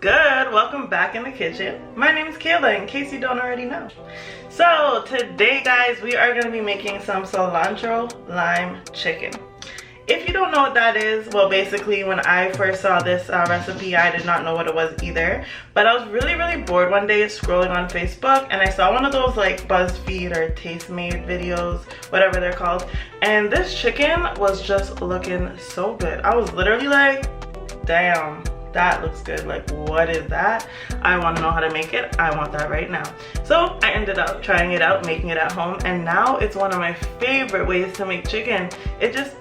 good? Welcome back in the kitchen. My name is Kayla, in case you don't already know. So today, guys, we are going to be making some cilantro lime chicken. If you don't know what that is, well, basically when I first saw this recipe, I did not know what it was either. But I was really bored one day scrolling on Facebook, and I saw one of those like BuzzFeed or Tastemade videos, whatever they're called. And this chicken was just looking so good. I was literally like, damn, that looks good. Like, what is that? I want to know how to make it. I want that right now. So I ended up trying it out, making it at home, and now it's one of my favorite ways to make chicken. It just,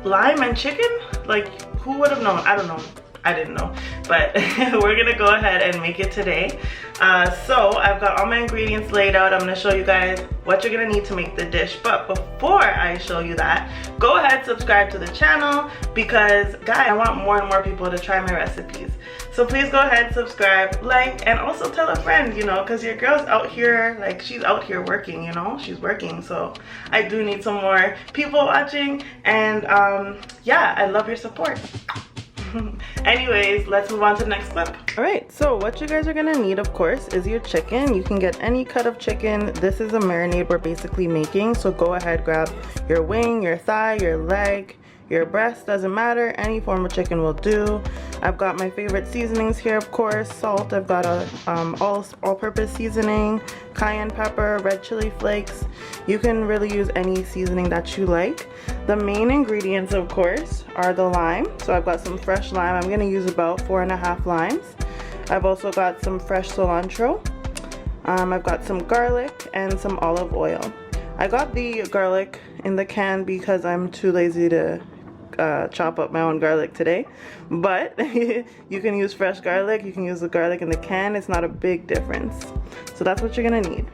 lime and chicken? Like, who would have known? I don't know. I didn't know. But we're gonna go ahead and make it today. So I've got all my ingredients laid out. I'm gonna show you guys what you're gonna need to make the dish. But before I show you that, go ahead, subscribe to the channel, because guys, I want more and more people to try my recipes. So please go ahead, subscribe, like, and also tell a friend, you know, because your girl's out here, like, she's out here working, you know, she's working. So I do need some more people watching, and yeah, I love your support. Anyways, let's move on to the next clip. All right, so what you guys are gonna need, of course, is your chicken. You can get any cut of chicken. This is a marinade we're basically making, so go ahead, grab your wing, your thigh, your leg, your breast, doesn't matter, any form of chicken will do. I've got my favorite seasonings here, of course. Salt, I've got a all-purpose seasoning, cayenne pepper, red chili flakes. You can really use any seasoning that you like. The main ingredients, of course, are the lime. So I've got some fresh lime. I'm gonna use about 4.5 limes. I've also got some fresh cilantro. I've got some garlic and some olive oil. I got the garlic in the can because I'm too lazy to chop up my own garlic today, but you can use fresh garlic, you can use the garlic in the can. It's not a big difference. So that's what you're gonna need.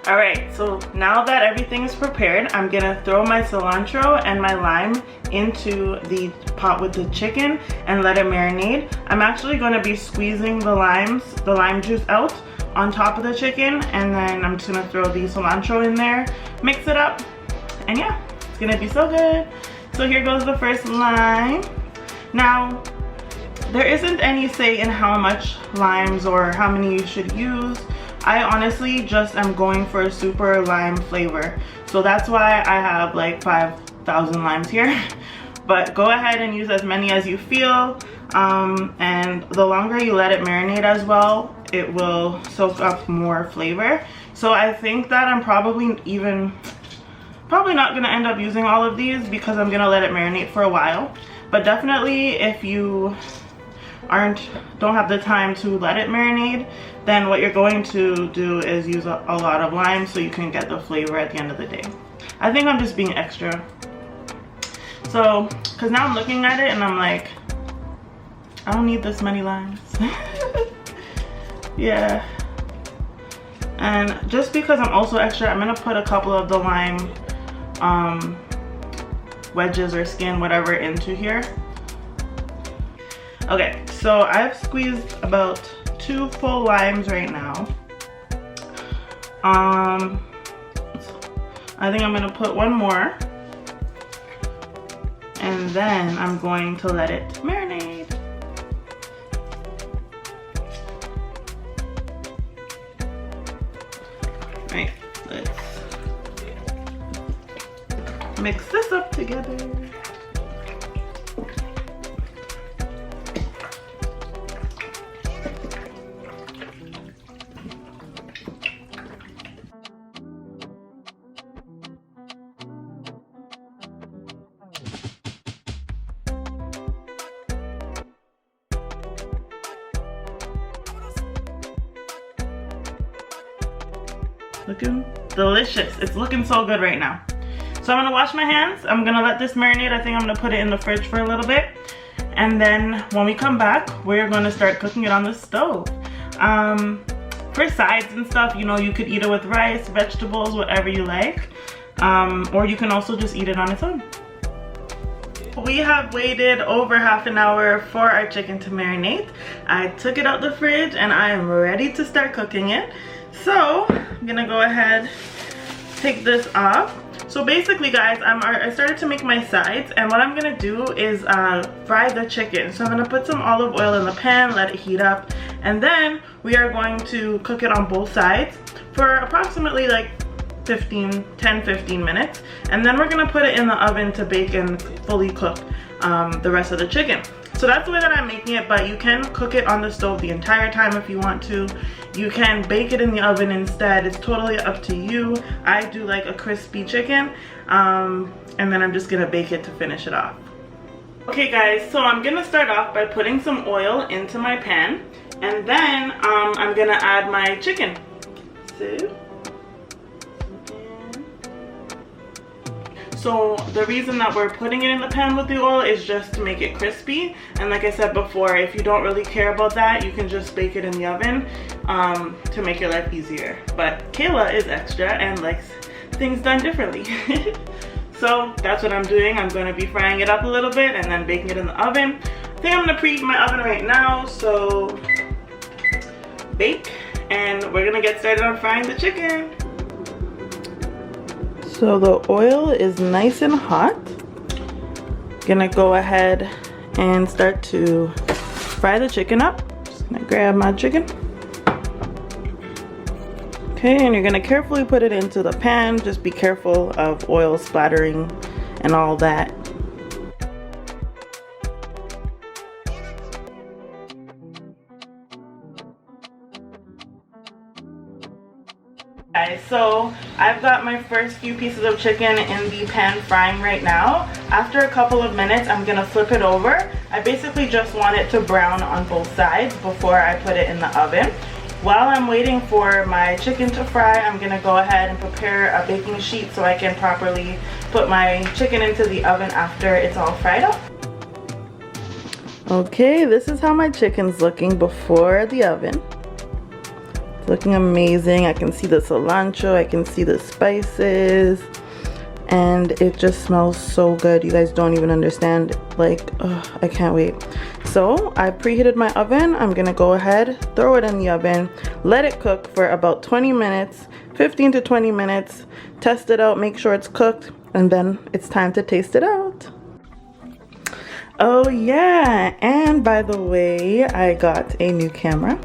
Alright, so now that everything is prepared, I'm gonna throw my cilantro and my lime into the pot with the chicken and let it marinate. I'm actually gonna be squeezing the lime juice out on top of the chicken, and then I'm just gonna throw the cilantro in there, mix it up, and yeah, it's gonna be so good. So here goes the first lime. Now, there isn't any say in how much limes or how many you should use. I honestly just am going for a super lime flavor. So that's why I have like 5,000 limes here. But go ahead and use as many as you feel. And the longer you let it marinate as well, it will soak up more flavor. So I think that I'm probably not gonna end up using all of these because I'm gonna let it marinate for a while. But definitely if you don't have the time to let it marinate, then what you're going to do is use a lot of lime so you can get the flavor at the end of the day. I think I'm just being extra. So, because now I'm looking at it and I'm like, I don't need this many limes. Yeah. And just because I'm also extra, I'm gonna put a couple of the lime wedges or skin, whatever, into here. Okay, so I've squeezed about 2 full limes right now. I think I'm gonna put one more, and then I'm going to let it marinate. Right, let's mix this up together. Looking delicious. It's looking so good right now. So I'm gonna wash my hands. I'm gonna let this marinate. I think I'm gonna put it in the fridge for a little bit. And then when we come back, we're going to start cooking it on the stove. For sides and stuff, you know, you could eat it with rice, vegetables, whatever you like. Or you can also just eat it on its own. We have waited over half an hour for our chicken to marinate. I took it out the fridge and I am ready to start cooking it. So I'm gonna go ahead, take this off. So basically guys, I started to make my sides, and what I'm gonna do is fry the chicken. So I'm gonna put some olive oil in the pan, let it heat up, and then we are going to cook it on both sides for approximately like 10-15 minutes, and then we're gonna put it in the oven to bake and fully cook the rest of the chicken. So that's the way that I'm making it, but you can cook it on the stove the entire time if you want to. You can bake it in the oven instead. It's totally up to you. I do like a crispy chicken, and then I'm just gonna bake it to finish it off. Okay guys, so I'm gonna start off by putting some oil into my pan, and then I'm gonna add my chicken. So the reason that we're putting it in the pan with the oil is just to make it crispy. And like I said before, if you don't really care about that, you can just bake it in the oven to make your life easier. But Kayla is extra and likes things done differently. So that's what I'm doing. I'm going to be frying it up a little bit and then baking it in the oven. I think I'm going to preheat my oven right now. So bake, and we're going to get started on frying the chicken. So the oil is nice and hot. Gonna go ahead and start to fry the chicken up. Just gonna grab my chicken. Okay, and you're gonna carefully put it into the pan. Just be careful of oil splattering and all that. Guys, so I've got my first few pieces of chicken in the pan frying right now. After a couple of minutes, I'm gonna flip it over. I basically just want it to brown on both sides before I put it in the oven. While I'm waiting for my chicken to fry, I'm gonna go ahead and prepare a baking sheet so I can properly put my chicken into the oven after it's all fried up. Okay, this is how my chicken's looking before the oven. It's looking amazing. I can see the cilantro, I can see the spices, and it just smells so good. You guys don't even understand. Like, I can't wait. So I preheated my oven. I'm gonna go ahead, throw it in the oven, let it cook for about 20 minutes, 15 to 20 minutes, test it out, make sure it's cooked, and then it's time to taste it out. Oh yeah, and by the way, I got a new camera.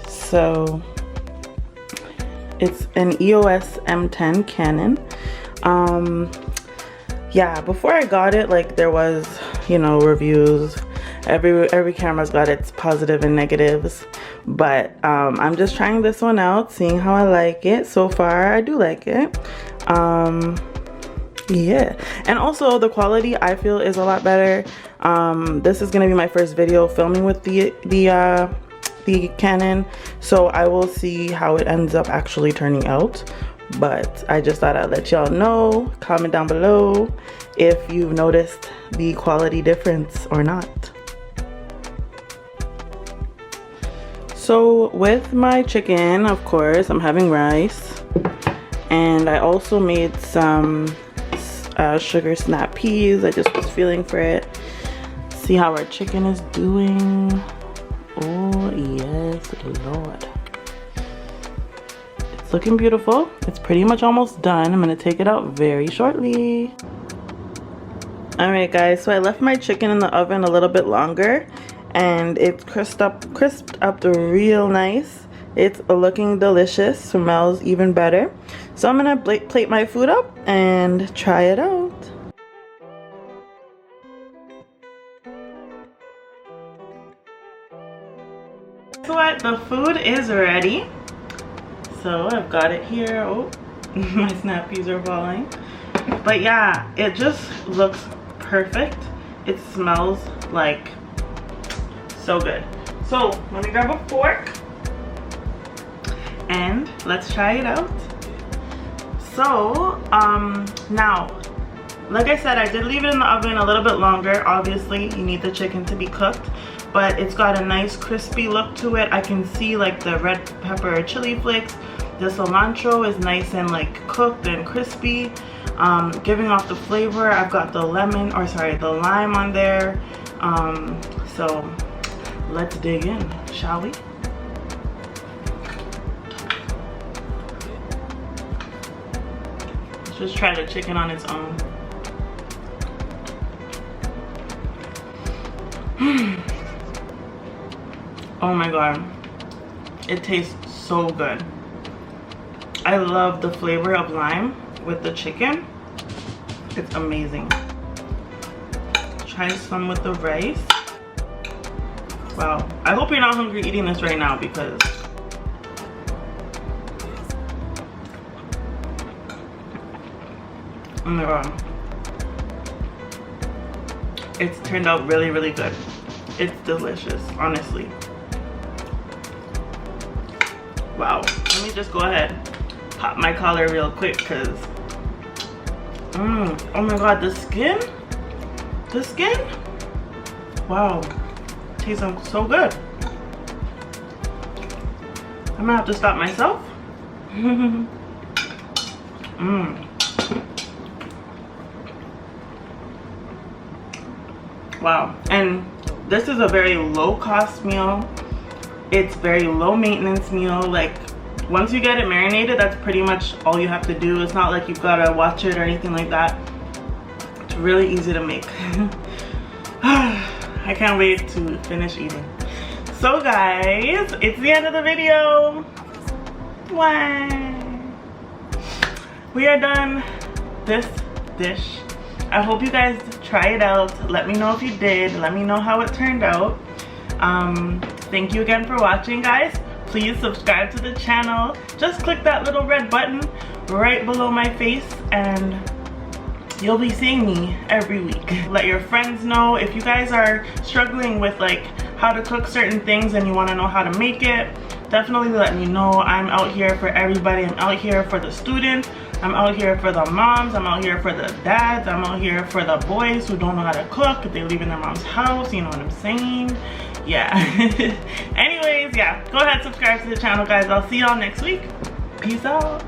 So it's an EOS M10 Canon. Yeah, before I got it, like, there was, you know, reviews. Every camera's got its positive and negatives, but I'm just trying this one out, seeing how I like it. So far I do like it. Yeah, and also the quality I feel is a lot better. This is gonna be my first video filming with the Canon, so I will see how it ends up actually turning out. But I just thought I'd let y'all know. Comment down below if you've noticed the quality difference or not. So with my chicken, of course, I'm having rice, and I also made some sugar snap peas. I just was feeling for it. See how our chicken is doing. Oh yes, Lord. It's looking beautiful. It's pretty much almost done. I'm gonna take it out very shortly. Alright guys, so I left my chicken in the oven a little bit longer, and it's crisped up real nice. It's looking delicious, smells even better. So I'm gonna plate my food up and try it out. So what, the food is ready. So I've got it here. Oh, my snap peas are falling. But yeah, it just looks perfect. It smells like so good. So let me grab a fork and let's try it out. So now Like I said, I did leave it in the oven a little bit longer. Obviously, you need the chicken to be cooked, but it's got a nice crispy look to it. I can see like the red pepper chili flakes. The cilantro is nice and like cooked and crispy, giving off the flavor. I've got the the lime on there. So let's dig in, shall we? Let's just try the chicken on its own. Oh my god, it tastes so good. I love the flavor of lime with the chicken. It's amazing. Try some with the rice. Wow, I hope you're not hungry eating this right now because oh my god, it's turned out really, really good. It's delicious, honestly. Wow, let me just go ahead, pop my collar real quick because oh my god, the skin, wow, tastes so good. I'm gonna have to stop myself. Wow, and this is a very low cost meal. It's very low maintenance meal. Like once you get it marinated, that's pretty much all you have to do. It's not like you've got to watch it or anything like that. It's really easy to make. I can't wait to finish eating. So guys, it's the end of the video. Wow. We are done this dish. I hope you guys try it out. Let me know if you did. Let me know how it turned out. Thank you again for watching, guys. Please subscribe to the channel. Just click that little red button right below my face and you'll be seeing me every week. Let your friends know if you guys are struggling with like how to cook certain things and you want to know how to make it. Definitely let me know. I'm out here for everybody. I'm out here for the students. I'm out here for the moms. I'm out here for the dads. I'm out here for the boys who don't know how to cook. They live in their mom's house. You know what I'm saying? Yeah. Anyways, yeah. Go ahead, subscribe to the channel, guys. I'll see y'all next week. Peace out.